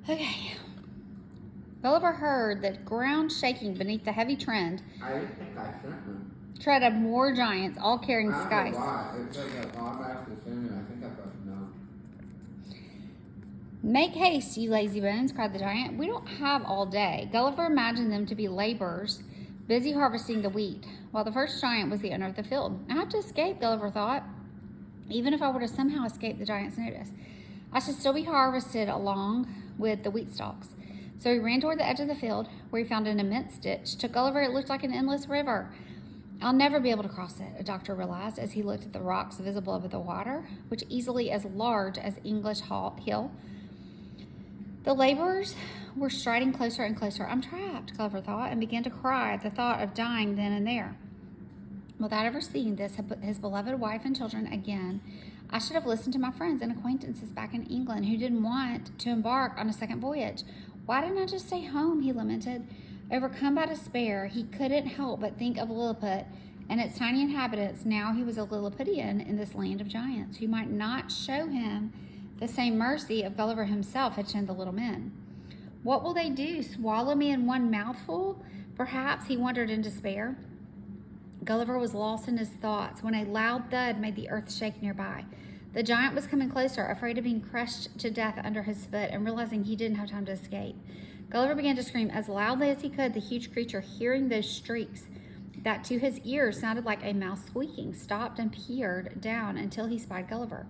Okay. Gulliver heard the ground shaking beneath the heavy tread I didn't think I sent them. Tread of more giants, all carrying I don't skies. know why. It says that automatic to send and I think I pressed no. Make haste, you lazy bones, cried the giant. We don't have all day. Gulliver imagined them to be laborers, busy harvesting the wheat, while the first giant was the owner of the field. I have to escape, Gulliver thought. Even if I were to somehow escape the giant's notice, I should still be harvested along with the wheat stalks. So he ran toward the edge of the field, where he found an immense ditch. To Gulliver, it looked like an endless river. I'll never be able to cross it, a doctor realized as he looked at the rocks visible over the water, which easily as large as English Hill. The laborers were striding closer and closer. I'm trapped, Gulliver thought, and began to cry at the thought of dying then and there. Without ever seeing his beloved wife and children again, I should have listened to my friends and acquaintances back in England who didn't want to embark on a second voyage. Why didn't I just stay home, he lamented. Overcome by despair, he couldn't help but think of Lilliput and its tiny inhabitants. Now he was a Lilliputian in this land of giants, who might not show him the same mercy if Gulliver himself had shown the little men. What will they do, swallow me in one mouthful? Perhaps, he wondered in despair. Gulliver was lost in his thoughts when a loud thud made the earth shake nearby. The giant was coming closer, afraid of being crushed to death under his foot and realizing he didn't have time to escape. Gulliver began to scream as loudly as he could. The huge creature, hearing those shrieks that to his ears sounded like a mouse squeaking, stopped and peered down until he spied Gulliver.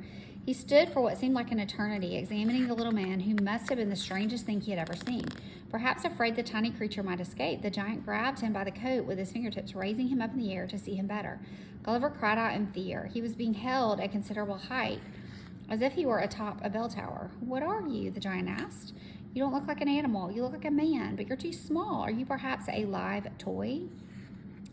He stood for what seemed like an eternity, examining the little man, who must have been the strangest thing he had ever seen. Perhaps afraid the tiny creature might escape, the giant grabbed him by the coat with his fingertips, raising him up in the air to see him better. Gulliver cried out in fear. He was being held at considerable height, as if he were atop a bell tower. What are you? The giant asked. You don't look like an animal. You look like a man, but you're too small. Are you perhaps a live toy?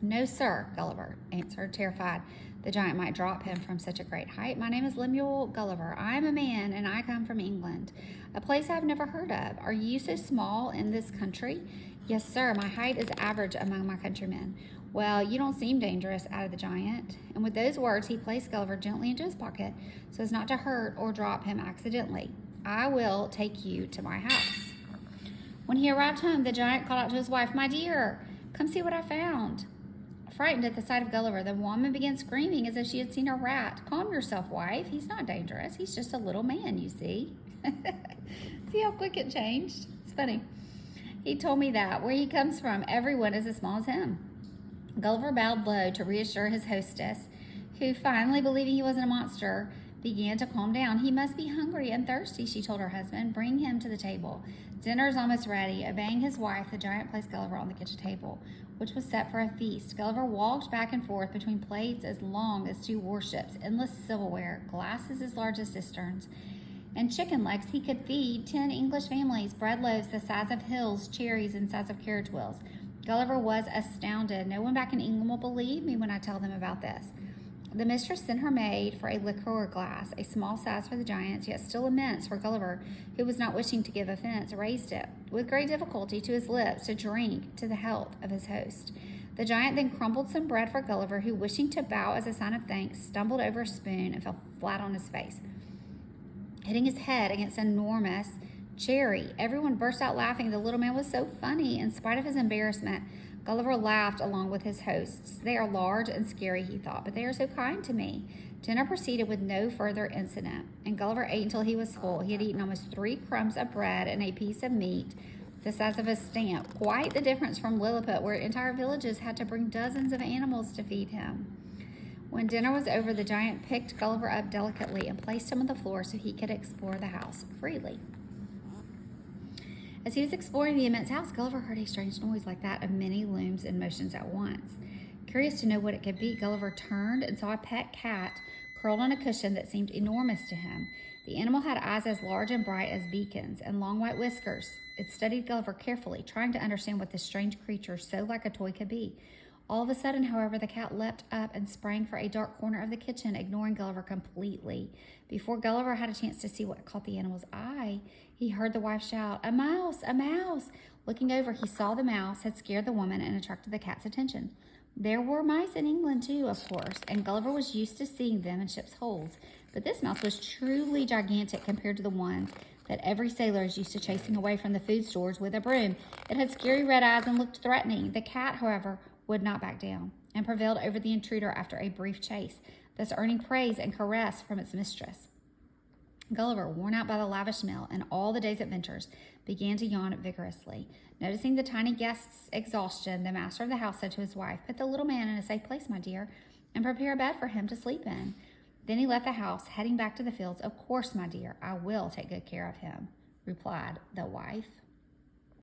No, sir, Gulliver answered, terrified the giant might drop him from such a great height. My name is Lemuel Gulliver. I am a man, and I come from England, a place I have never heard of. Are you so small in this country? Yes, sir, my height is average among my countrymen. Well, you don't seem dangerous, added the giant. And with those words, he placed Gulliver gently into his pocket so as not to hurt or drop him accidentally. I will take you to my house. When he arrived home, the giant called out to his wife, My dear, come see what I found. Frightened at the sight of Gulliver, the woman began screaming as if she had seen a rat. Calm yourself, wife. He's not dangerous. He's just a little man, you see. See how quick it changed? It's funny. He told me that. Where he comes from, everyone is as small as him. Gulliver bowed low to reassure his hostess, who, finally believing he wasn't a monster, began to calm down. He must be hungry and thirsty, she told her husband. Bring him to the table. Dinner's almost ready. Obeying his wife, the giant placed Gulliver on the kitchen table, which was set for a feast. Gulliver walked back and forth between plates as long as two warships, endless silverware, glasses as large as cisterns, and chicken legs. He could feed 10 English families, bread loaves the size of hills, cherries the size of carriage wheels. Gulliver was astounded. No one back in England will believe me when I tell them about this. The mistress sent her maid for a liqueur glass, a small size for the giants, yet still immense for Gulliver, who was not wishing to give offense, raised it with great difficulty to his lips to drink to the health of his host. The giant then crumbled some bread for Gulliver, who, wishing to bow as a sign of thanks, stumbled over a spoon and fell flat on his face, hitting his head against an enormous cherry. Everyone burst out laughing. The little man was so funny. In spite of his embarrassment, Gulliver laughed along with his hosts. They are large and scary, he thought, but they are so kind to me. Dinner proceeded with no further incident, and Gulliver ate until he was full. He had eaten almost 3 crumbs of bread and a piece of meat the size of a stamp. Quite the difference from Lilliput, where entire villages had to bring dozens of animals to feed him. When dinner was over, the giant picked Gulliver up delicately and placed him on the floor so he could explore the house freely. As he was exploring the immense house, Gulliver heard a strange noise like that of many looms in motions at once. Curious to know what it could be, Gulliver turned and saw a pet cat curled on a cushion that seemed enormous to him. The animal had eyes as large and bright as beacons and long white whiskers. It studied Gulliver carefully, trying to understand what this strange creature so like a toy could be. All of a sudden, however, the cat leapt up and sprang for a dark corner of the kitchen, ignoring Gulliver completely. Before Gulliver had a chance to see what caught the animal's eye, he heard the wife shout, "A mouse! A mouse!" Looking over, he saw the mouse had scared the woman and attracted the cat's attention. There were mice in England, too, of course, and Gulliver was used to seeing them in ships' holds. But this mouse was truly gigantic compared to the ones that every sailor is used to chasing away from the food stores with a broom. It had scary red eyes and looked threatening. The cat, however, would not back down and prevailed over the intruder after a brief chase, thus earning praise and caress from its mistress. Gulliver, worn out by the lavish meal and all the day's adventures, began to yawn vigorously. Noticing the tiny guest's exhaustion, the master of the house said to his wife, "Put the little man in a safe place, my dear, and prepare a bed for him to sleep in." Then he left the house, heading back to the fields. "Of course, my dear, I will take good care of him," replied the wife.